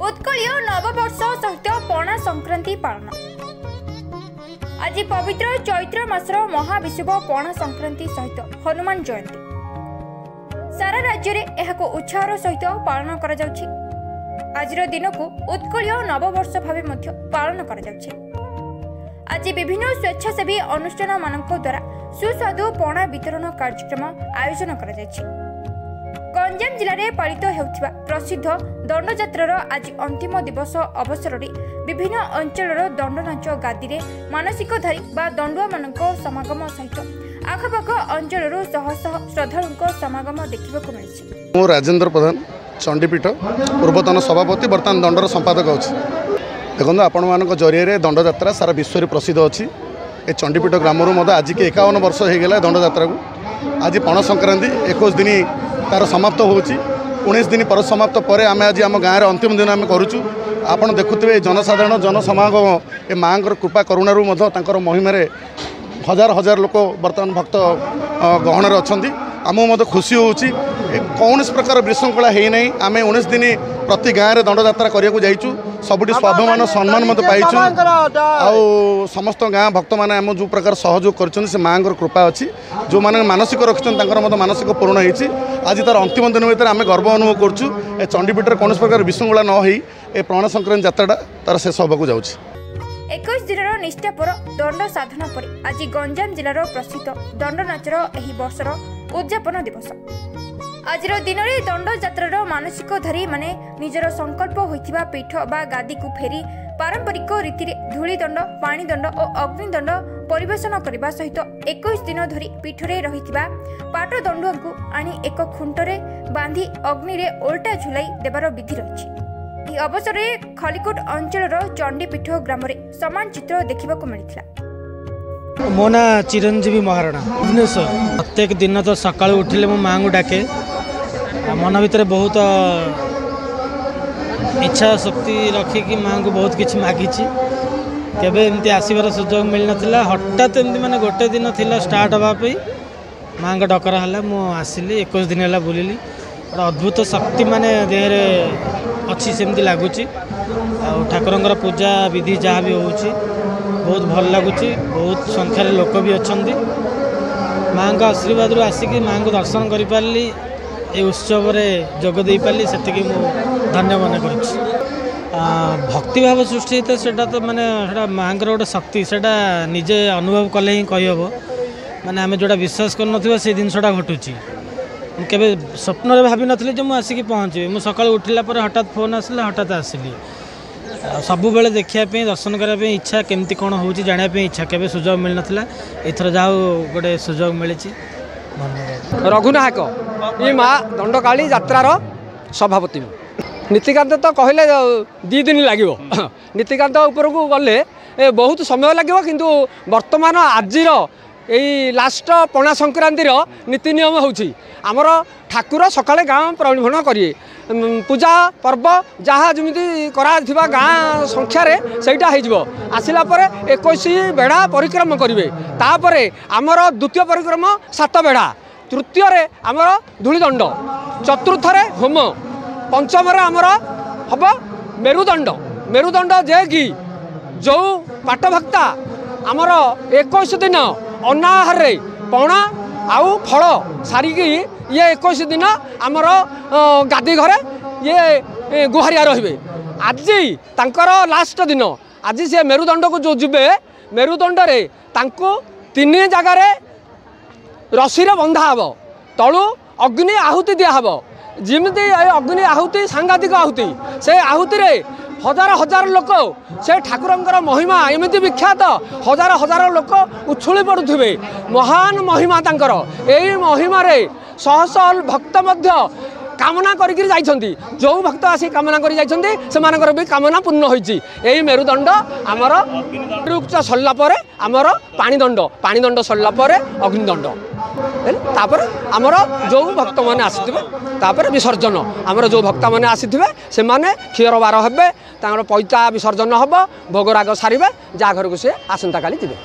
उत्कलीय नववर्ष सहित पणा संक्रांति पालन। आज पवित्र चैत्र मासर महाविषुव पणा संक्रांति सहित हनुमान जयंती सारा राज्य में यह उत्साह सहित पालन कर आज दिन को उत्कलीय नववर्ष भाव पालन कर आज विभिन्न स्वेच्छासेवी अनुष्ठान मान द्वारा सुस्वादु पणा वितरण कार्यक्रम आयोजन कर गंजाम जिले में पालित होता प्रसिद्ध दंडयात्रार आज अंतिम दिवस अवसर में विभिन्न अंचल दंडनाच गादी में मानसिकधारी बा दंडुआ मान समागम सहित आखपाख अंचल शह शह श्रद्धालुं समागम देखा मिली। मु राजेंद्र प्रधान चंडीपीठ पूर्वतन सभापति बर्तमान दंडर संपादक अच्छी देखो आपण मान जरिए दंडयात्रा सारा विश्व में प्रसिद्ध अच्छी ए चंडीपीठ ग्राम आज के 51 वर्ष हो गला दंडयात्रा को आज पण संक्रांति 21 दिन तार समाप्त होची 19 दिन पर समाप्त पर आम आज आम गाँव अंतिम दिन आम करूँ आपड़ देखुए जनसाधारण जनसमागम ए माँ कृपा करुणारू महिमार हजार हजार लोक बर्तमान भक्त गहन अच्छा आमको मत खुशी होची कौन प्रकार विशृंखला है ना आम 19 दिन प्रति गाँव में दंडयात्रा करने जाइचु सबुठी स्वाभिमान सम्मान मत पाइचु आउ समस्त गाँ भक्त मैंने आम जो प्रकार सहयोग कर माँ कृपा अच्छी जो मैंने मानसिक रखिंट मत मानसिक पूर्ण होती आज तार अंतिम दिन भर आम गर्व अनुभव करूँ चंडीपीठर कौन प्रकार विशृंखला न हो पणा संक्रांति यात्रा तार शेष होगा जाऊँगी 21 दिन निष्ठापर दंड साधना पर आज गंजाम जिलार प्रसिद्ध दंडनाचर एही वर्षर उद्यापन दिवस आज दिन में दंडयात्रार मानसिकधारी माने निजर संकल्प होइथिबा पीठ बा गादी को फेरी पारंपरिक रीति धूली दंड पानी दंड और अग्निदंड परिवेशन करने सहित 21 दिन धरी पीठरे रहिथिबा पाट दंडुआ को आनी एक खुंटरे बांधी अग्नि रे ओल्टा झुलाई देवार विधि रही। अवसर में खलिकोट अंचल चंडीपीठ ग्राम समान चित्र देखा मिलता। मो ना चिरंजीवी महाराणा भुवनेश्वर प्रत्येक दिन तो सका उठिले मो माँ को डाके मन भीतर बहुत इच्छा शक्ति रखिकी माँ को बहुत किसी मागी केवे एमती आसबार सुजोग मिल ना हठात एमती माने गोटे दिन थिला स्टार्ट हाँपाई माँ का डकरा है मु आसिली 21 दिन है बुलिली अद्भुत शक्ति माने देहरे अच्छी सेमती लगुच ठाकुर पूजा विधि जहाँ भी हो बहुत भल लगुच बहुत संख्यार लोक भी अच्छा माँ का आशीर्वाद आसिक माँ को दर्शन कर पारि ये उत्सव जोगदे पारि से धन्य मन कर भक्ति भाव सृष्टि होता है तो माने माँ गोटे शक्ति से निजे अनुभव कले ही कहीहब माने आम जोटा विश्वास कर से जिनसा घटुची केवे स्वप्न रे भाभी नथली जो मु आसिक पहुँचे मु सकाळ उठिला पर हठात फोन आसला हठात आसिली सब बेले देखिया पे दर्शन करने इच्छा केमती कौन हो जानापी इच्छा केवे सुजोग मिल नथला एथर जाओ गोटे सुजोग मिली। रघुनायक ये माँ दंडकाली यात्रार सभापति नीतिकांत तो कहले 2 दिन लगे नीतिकांत ऊपर को गले बहुत समय लगे किंतु वर्तमान आज यही लास्ट पणा संक्रांतिर नीति नियम होची आमर ठाकुर सकाळे गाँव परिभ्रमण करिए पूजा पर्व जहाँ जमी करा गाँ संख्यार सहीटा हो आसला 21 बेढ़ा परिक्रम करेंगे तापर आमर द्वितीय परिक्रम 7 बेढ़ा तृतीय आमर धूलीदंड चतुर्थ होम पंचम आमर हम मेरुदंड जे कि जो पाटभक्ता आमर 21 दिन अनाहार पणा आउ फल सारिकी ये 21 दिन आमर गादी घरे ये गुहारिया रहिबे आज तांकर लास्ट दिन आज से मेरुदंड को जो जीवे मेरुदंड रे तांको 3 जगार रसी रे बंधा हब तलू अग्नि आहुति दिया हब जिमती अग्नि आहुति सांघातिक आहुति से आहुति रे हजार हजार लोक से ठाकुरंकर महिमा एमती विख्यात हजार हजार लोक उछुली पड़ुथिबे महान महिमा तांकर एई महिमा रे शह शह भक्त मध्य कामना करिक जाइछंती जो भक्त आसी कामना करि जाइछंती सेमानकर भी कामना पूर्ण होईची एई मेरुदंड आमर उच्च सरला परे आमर पाणीदंड सरला परे अग्निदंड तापर आमर जो भक्त मैंने आसवे विसर्जन आमर जो भक्त मैंने आसवे से माने क्षीर बार हे पैता विसर्जन हम भोगराग सारे जा घर को सी आसंता काली जी।